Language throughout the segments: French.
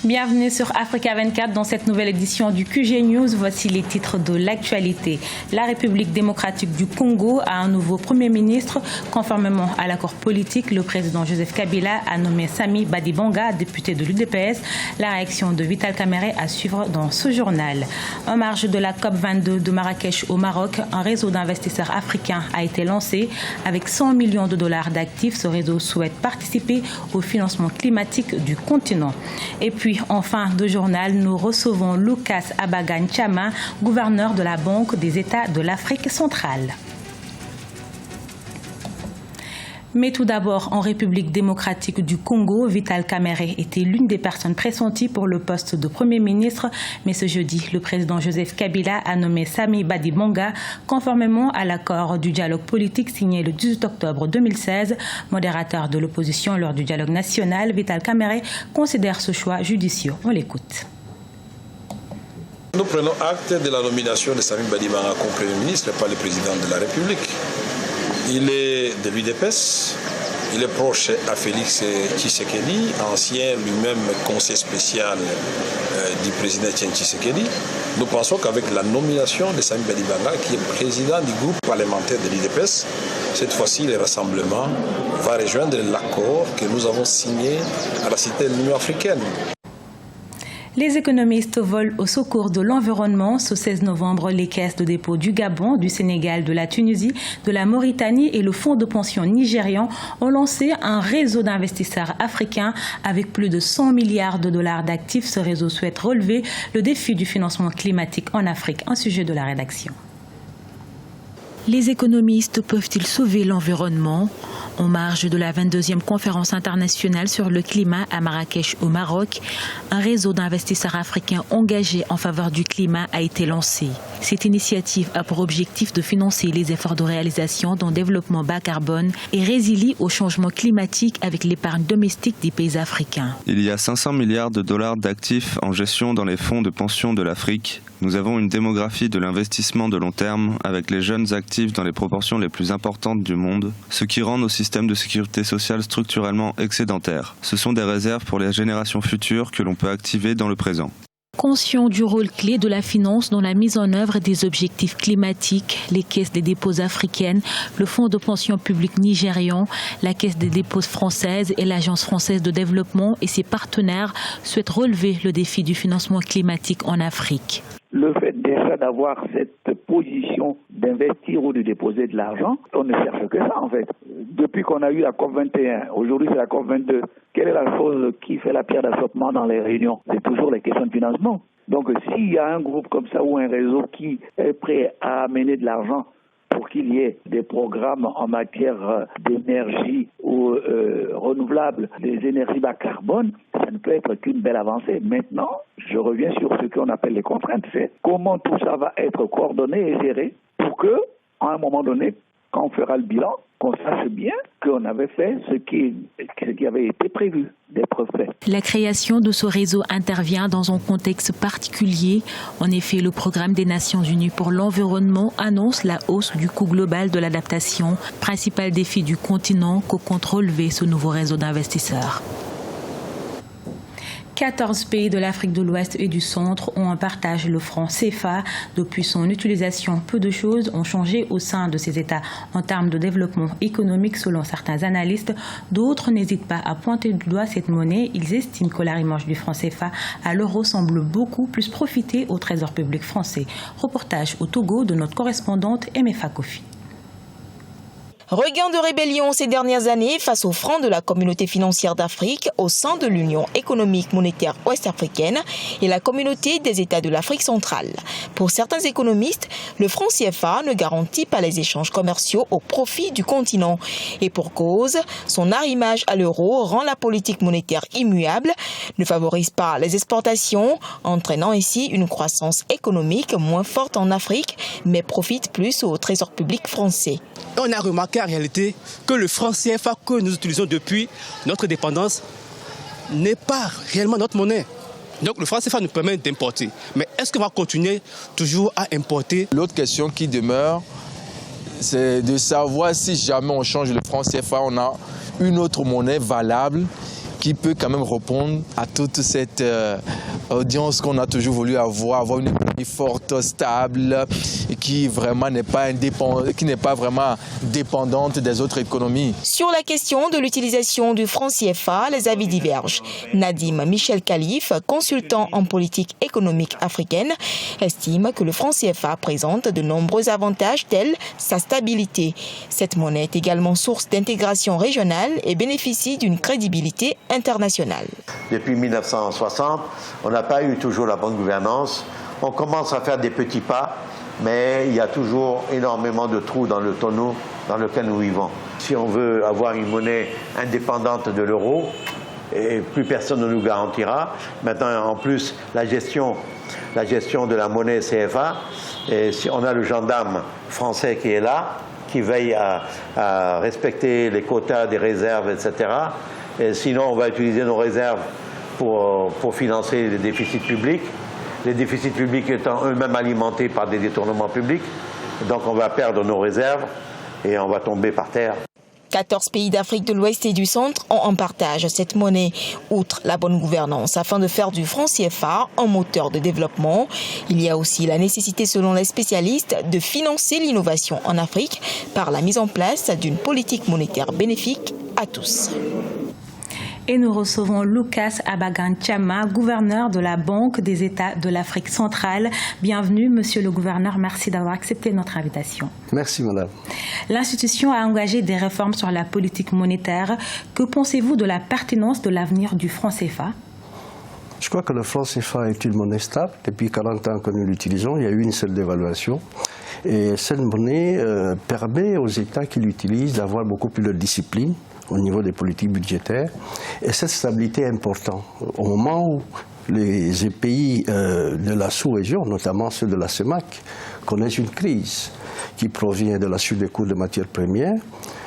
Bienvenue sur Africa 24 dans cette nouvelle édition du QG News. Voici les titres de l'actualité. La République démocratique du Congo a un nouveau Premier ministre. Conformément à l'accord politique, le président Joseph Kabila a nommé Sami Badibanga, député de l'UDPS. La réaction de Vital Kamerhe à suivre dans ce journal. En marge de la COP22 de Marrakech au Maroc, un réseau d'investisseurs africains a été lancé. Avec 100 millions de dollars d'actifs, ce réseau souhaite participer au financement climatique du continent. Et puis, en fin de journal, nous recevons Lucas Abagan Chama, gouverneur de la Banque des États de l'Afrique centrale. Mais tout d'abord, en République démocratique du Congo, Vital Kamerhe était l'une des personnes pressenties pour le poste de Premier ministre. Mais ce jeudi, le président Joseph Kabila a nommé Sami Badibanga, conformément à l'accord du dialogue politique signé le 18 octobre 2016. Modérateur de l'opposition lors du dialogue national, Vital Kamerhe considère ce choix judicieux. On l'écoute. Nous prenons acte de la nomination de Sami Badibanga comme Premier ministre par le président de la République. Il est de l'UDPS, il est proche à Félix Tshisekedi, ancien lui-même conseiller spécial du président Tshisekedi. Nous pensons qu'avec la nomination de Sami Badibanga, qui est président du groupe parlementaire de l'UDPS, cette fois-ci le rassemblement va rejoindre l'accord que nous avons signé à la Cité de l'Union africaine. Les économistes volent au secours de l'environnement. Ce 16 novembre, les caisses de dépôt du Gabon, du Sénégal, de la Tunisie, de la Mauritanie et le fonds de pension nigérian ont lancé un réseau d'investisseurs africains avec plus de 100 milliards de dollars d'actifs. Ce réseau souhaite relever le défi du financement climatique en Afrique. Un sujet de la rédaction. Les économistes peuvent-ils sauver l'environnement ? En marge de la 22e conférence internationale sur le climat à Marrakech au Maroc, un réseau d'investisseurs africains engagés en faveur du climat a été lancé. Cette initiative a pour objectif de financer les efforts de réalisation d'un développement bas carbone et résilie au changement climatique avec l'épargne domestique des pays africains. Il y a 500 milliards de dollars d'actifs en gestion dans les fonds de pension de l'Afrique. Nous avons une démographie de l'investissement de long terme avec les jeunes actifs dans les proportions les plus importantes du monde, ce qui rend nos systèmes de sécurité sociale structurellement excédentaires. Ce sont des réserves pour les générations futures que l'on peut activer dans le présent. Conscient du rôle clé de la finance dans la mise en œuvre des objectifs climatiques, les caisses des dépôts africaines, le fonds de pension public nigérian, la caisse des dépôts française et l'agence française de développement et ses partenaires souhaitent relever le défi du financement climatique en Afrique. Le fait déjà d'avoir cette position d'investir ou de déposer de l'argent, on ne cherche que ça en fait. Depuis qu'on a eu la COP21, aujourd'hui c'est la COP22, quelle est la chose qui fait la pierre d'achoppement dans les réunions? C'est toujours les questions de financement. Donc s'il y a un groupe comme ça ou un réseau qui est prêt à amener de l'argent pour qu'il y ait des programmes en matière d'énergie ou renouvelables, des énergies bas carbone, ça ne peut être qu'une belle avancée. Maintenant, je reviens sur ce qu'on appelle les contraintes. C'est comment tout ça va être coordonné et géré pour que, à un moment donné, quand on fera le bilan, qu'on sache bien qu'on avait fait ce qui avait été prévu d'être fait. La création de ce réseau intervient dans un contexte particulier. En effet, le programme des Nations Unies pour l'environnement annonce la hausse du coût global de l'adaptation, principal défi du continent que compte relever ce nouveau réseau d'investisseurs. 14 pays de l'Afrique de l'Ouest et du Centre ont en partage le franc CFA. Depuis son utilisation, peu de choses ont changé au sein de ces États en termes de développement économique selon certains analystes. D'autres n'hésitent pas à pointer du doigt cette monnaie. Ils estiment que l'arrimage du franc CFA à l'euro semble beaucoup plus profiter au trésor public français. Reportage au Togo de notre correspondante Emefa Kofi. Regain de rébellion ces dernières années face au franc de la communauté financière d'Afrique au sein de l'Union économique monétaire ouest-africaine et la communauté des États de l'Afrique centrale. Pour certains économistes, le franc CFA ne garantit pas les échanges commerciaux au profit du continent. Et pour cause, son arrimage à l'euro rend la politique monétaire immuable, ne favorise pas les exportations, entraînant ainsi une croissance économique moins forte en Afrique, mais profite plus au trésor public français. On a remarqué en réalité que le franc CFA que nous utilisons depuis notre dépendance n'est pas réellement notre monnaie. Donc le franc CFA nous permet d'importer. Mais est-ce qu'on va continuer toujours à importer? L'autre question qui demeure, c'est de savoir si jamais on change le franc CFA, on a une autre monnaie valable qui peut quand même répondre à toute cette audience qu'on a toujours voulu avoir une économie forte, stable, et qui vraiment n'est pas vraiment dépendante des autres économies. Sur la question de l'utilisation du franc CFA, les avis divergent. Nadim Michel Khalif, consultant en politique économique africaine, estime que le franc CFA présente de nombreux avantages tels sa stabilité. Cette monnaie est également source d'intégration régionale et bénéficie d'une crédibilité internationale. Depuis 1960, on n'a pas eu toujours la bonne gouvernance. On commence à faire des petits pas, mais il y a toujours énormément de trous dans le tonneau dans lequel nous vivons. Si on veut avoir une monnaie indépendante de l'euro, et plus personne ne nous garantira. Maintenant, en plus, la gestion de la monnaie CFA, et si on a le gendarme français qui est là, qui veille à respecter les quotas des réserves, etc. Et sinon, on va utiliser nos réserves pour financer les déficits publics. Les déficits publics étant eux-mêmes alimentés par des détournements publics. Donc on va perdre nos réserves et on va tomber par terre. 14 pays d'Afrique de l'Ouest et du Centre ont en partage cette monnaie. Outre la bonne gouvernance, afin de faire du franc CFA un moteur de développement, il y a aussi la nécessité, selon les spécialistes, de financer l'innovation en Afrique par la mise en place d'une politique monétaire bénéfique à tous. Et nous recevons Lucas Abagan-Chama, gouverneur de la Banque des États de l'Afrique centrale. Bienvenue, monsieur le gouverneur. Merci d'avoir accepté notre invitation. Merci, madame. L'institution a engagé des réformes sur la politique monétaire. Que pensez-vous de la pertinence de l'avenir du franc CFA? Je crois que le franc CFA est une monnaie stable. Depuis 40 ans que nous l'utilisons, il y a eu une seule dévaluation. Et cette monnaie permet aux États qui l'utilisent d'avoir beaucoup plus de discipline au niveau des politiques budgétaires. Et cette stabilité est importante. Au moment où les pays de la sous-région, notamment ceux de la CEMAC, connaissent une crise qui provient de la chute des cours de matières premières,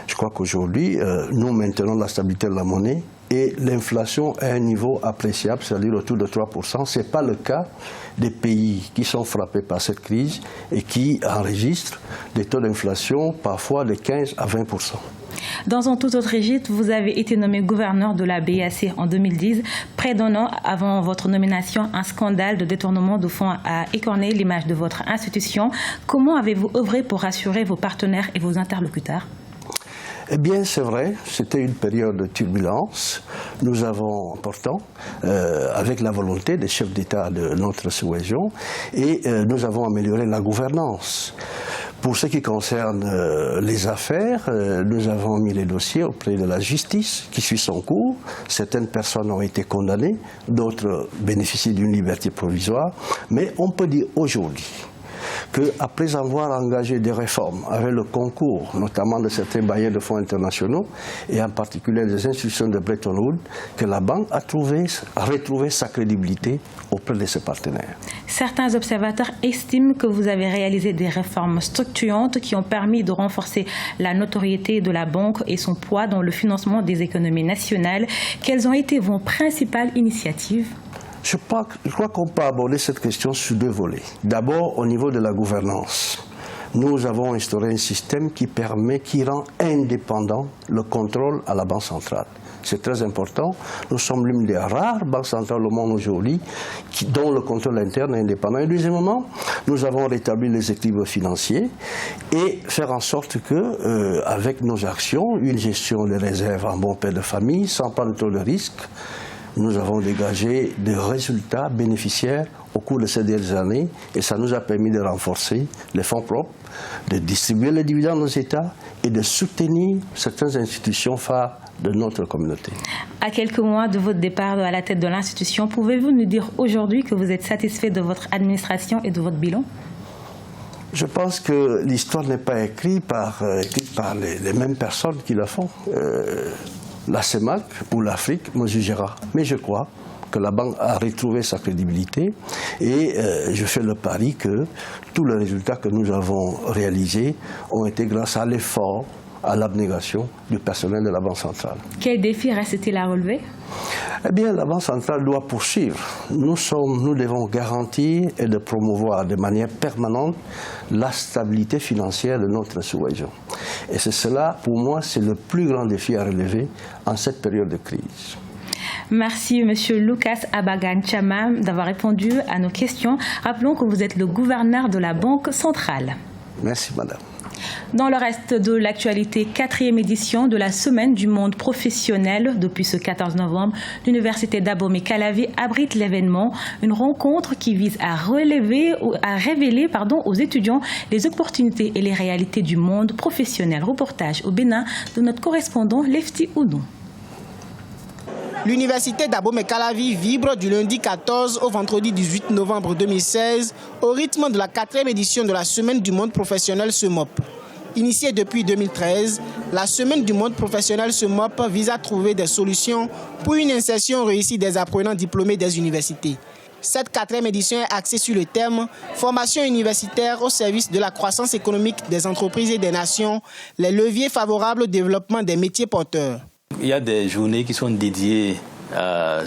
je crois qu'aujourd'hui, nous maintenons la stabilité de la monnaie et l'inflation est à un niveau appréciable, c'est-à-dire autour de 3%. Ce n'est pas le cas des pays qui sont frappés par cette crise et qui enregistrent des taux d'inflation parfois de 15 à 20%. Dans un tout autre registre, vous avez été nommé gouverneur de la BAC en 2010. Près d'un an avant votre nomination, un scandale de détournement de fonds a écorné l'image de votre institution. Comment avez-vous œuvré pour rassurer vos partenaires et vos interlocuteurs ? Eh bien, c'est vrai, c'était une période de turbulence. Nous avons, pourtant, avec la volonté des chefs d'État de notre sous-région, et nous avons amélioré la gouvernance. Pour ce qui concerne les affaires, nous avons mis les dossiers auprès de la justice qui suit son cours. Certaines personnes ont été condamnées, d'autres bénéficient d'une liberté provisoire. Mais on peut dire aujourd'hui qu'après avoir engagé des réformes avec le concours notamment de certains bailleurs de fonds internationaux et en particulier des institutions de Bretton Woods, que la banque a retrouvé sa crédibilité auprès de ses partenaires. Certains observateurs estiment que vous avez réalisé des réformes structurantes qui ont permis de renforcer la notoriété de la banque et son poids dans le financement des économies nationales. Quelles ont été vos principales initiatives ? Je crois qu'on peut aborder cette question sur deux volets. D'abord, au niveau de la gouvernance. Nous avons instauré un système qui rend indépendant le contrôle à la Banque centrale. C'est très important. Nous sommes l'une des rares banques centrales au monde aujourd'hui dont le contrôle interne est indépendant. Et deuxièmement, nous avons rétabli les équilibres financiers et faire en sorte que, avec nos actions, une gestion des réserves en bon père de famille, sans prendre trop de risques, nous avons dégagé des résultats bénéficiaires au cours de ces dernières années et ça nous a permis de renforcer les fonds propres, de distribuer les dividendes aux États et de soutenir certaines institutions phares de notre communauté. À quelques mois de votre départ à la tête de l'institution, pouvez-vous nous dire aujourd'hui que vous êtes satisfait de votre administration et de votre bilan ? Je pense que l'histoire n'est pas écrite par les mêmes personnes qui la font. La CEMAC ou l'Afrique me jugera. Mais je crois que la banque a retrouvé sa crédibilité et je fais le pari que tous les résultats que nous avons réalisés ont été grâce à l'effort, à l'abnégation du personnel de la Banque centrale. Quel défi reste-t-il à relever ? Eh bien, la Banque centrale doit poursuivre. Nous devons garantir et de promouvoir de manière permanente la stabilité financière de notre sous-région. Et c'est cela, pour moi, c'est le plus grand défi à relever en cette période de crise. Merci M. Lucas Abagan Chamam d'avoir répondu à nos questions. Rappelons que vous êtes le gouverneur de la Banque centrale. Merci madame. Dans le reste de l'actualité, 4e édition de la Semaine du monde professionnel. Depuis ce 14 novembre, l'Université d'Abomey-Calavi abrite l'événement, une rencontre qui vise à révéler aux étudiants les opportunités et les réalités du monde professionnel. Reportage au Bénin de notre correspondant Lefty Oudou. L'Université d'Abomey-Calavi vibre du lundi 14 au vendredi 18 novembre 2016 au rythme de la 4e édition de la Semaine du monde professionnel SEMOP. Initiée depuis 2013, la Semaine du monde professionnel SEMOP vise à trouver des solutions pour une insertion réussie des apprenants diplômés des universités. Cette 4e édition est axée sur le thème « Formation universitaire au service de la croissance économique des entreprises et des nations, les leviers favorables au développement des métiers porteurs ». Il y a des journées qui sont dédiées à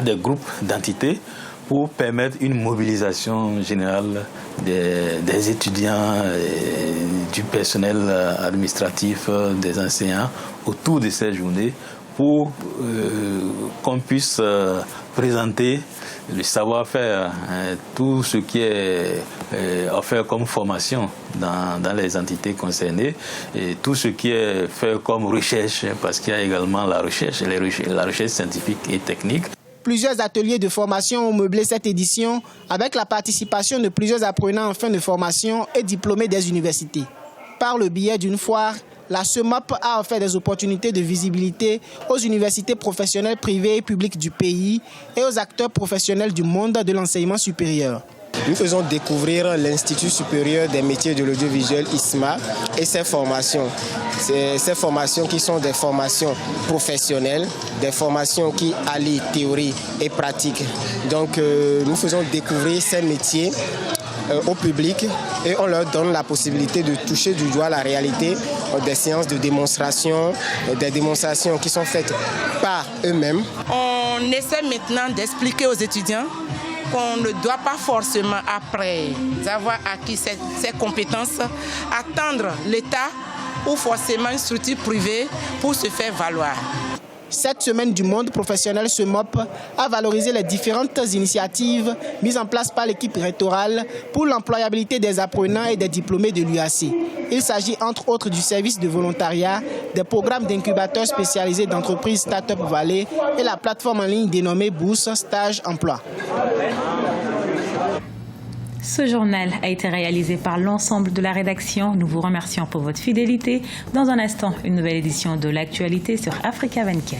des groupes d'entités pour permettre une mobilisation générale des étudiants, du personnel administratif, des enseignants autour de ces journées pour qu'on puisse présenter le savoir-faire, tout ce qui est offert comme formation dans les entités concernées et tout ce qui est fait comme recherche, parce qu'il y a également la recherche scientifique et technique. Plusieurs ateliers de formation ont meublé cette édition avec la participation de plusieurs apprenants en fin de formation et diplômés des universités. Par le biais d'une foire, la SEMOP a offert des opportunités de visibilité aux universités professionnelles privées et publiques du pays et aux acteurs professionnels du monde de l'enseignement supérieur. Nous faisons découvrir l'Institut supérieur des métiers de l'audiovisuel ISMA et ses formations. Ces formations qui sont des formations professionnelles, des formations qui allient théorie et pratique. Donc nous faisons découvrir ces métiers au public et on leur donne la possibilité de toucher du doigt la réalité des séances de démonstration, des démonstrations qui sont faites par eux-mêmes. On essaie maintenant d'expliquer aux étudiants qu'on ne doit pas forcément, après avoir acquis ces compétences, attendre l'État ou forcément une structure privée pour se faire valoir. Cette semaine du monde professionnel SEMOP a valorisé les différentes initiatives mises en place par l'équipe rectorale pour l'employabilité des apprenants et des diplômés de l'UAC. Il s'agit entre autres du service de volontariat, des programmes d'incubateurs spécialisés d'entreprises Startup Valley et la plateforme en ligne dénommée Bourse Stage Emploi. Ce journal a été réalisé par l'ensemble de la rédaction. Nous vous remercions pour votre fidélité. Dans un instant, une nouvelle édition de l'actualité sur Africa 24.